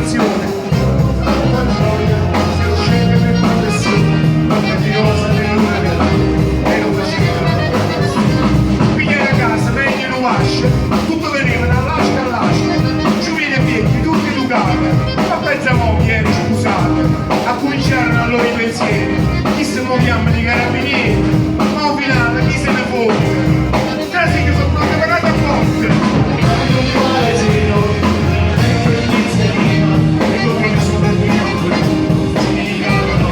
situazione. Tanta gioia, se lo scende per professione, bocca di rosa per luna e lo faceva. Figlia da casa, meglio non wascia, tutto veniva da lasca a lasca, giovani e vecchi, tutti educati, ma pensa moglie eri scusate, a cominciarono a loro i pensieri, chi se muoviamo di carabinieri, ma al finale chi se ne fotte, casi che sono proprio pagati a forte. Non fare zero, ecco l'iniziativa, ecco che mi sono vergognato, mi dimenticavano.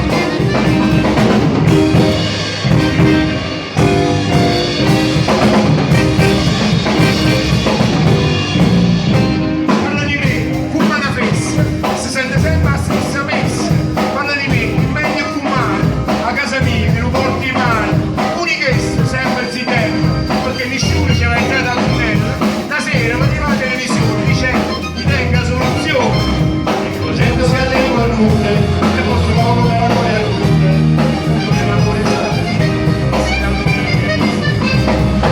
Parla di me, fuma una fessa, si sente sempre la stessa messa, parla di me, meglio fumare, a casa mia che non porti male, unichessa sempre si tende, perché nessuno ci va entrata all'hotel, la sera vedeva la televisione dicendo ti tenga soluzione, dico 100 scatene a nulla, e posso poco per amore a tutte, punto che l'amore è stato,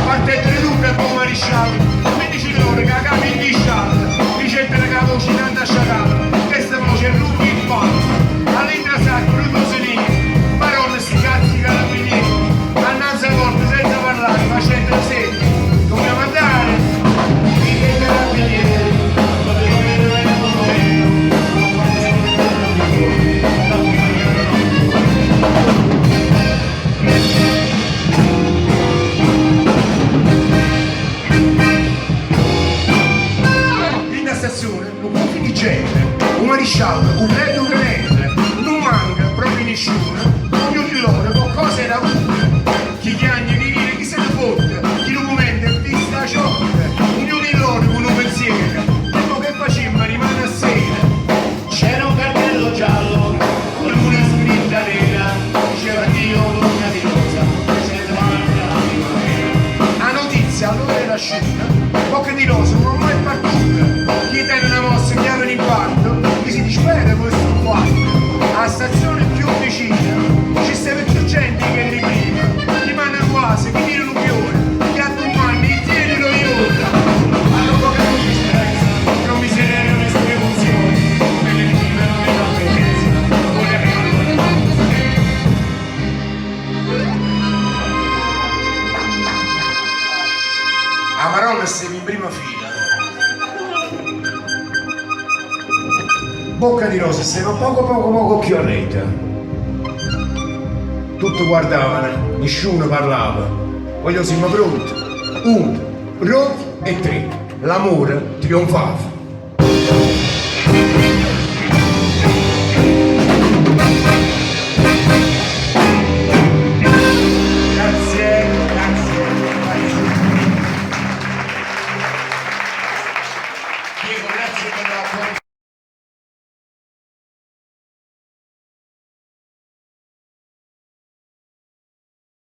parte il treduplo e poi maresciallo, 15 ore che la capa in disciata, ricette la capa uscitante a sciacata, questa voce è lunga in fatto, all'entra sacchi, lui Mussolini, parole sti cazzi carabinieri, annanzi a volte senza parlare, facendo il segno, dobbiamo andare, i carabinieri, in stazione, un po' di gente, un maresciallo, un re un tenente, non manca proprio nessuno, ognuno di loro qualcosa era avuto, chi chiagna di dire chi se ne fotte, chi non momento è vista a ciotte, ognuno di loro con un pensiero, tempo che facemmo rimane a sera, c'era un cartello giallo, con una scritta nera, diceva Dio donna di rosa, senza parte la notizia allora era asciutta, bocca di rosa non è mai partita, chi tiene una mossa chiama in infarto, chi si dispera questo quarto, alla stazione più vicina, ci stava più gente che di prima, rimane quasi, chi tira l'upione, chi ha tu mani, chi tiene lo iota, hanno poca differenza, non mi servono le sue emozioni, per le vittime non è la presenza, vuole arrivare la a Maronna siamo in prima fila. Bocca di rosa, stiamo poco più a rete. Tutti guardavano, nessuno parlava. Voglio siamo pronti. 1, 2 e 3. L'amore trionfava. Grazie. Diego, grazie per la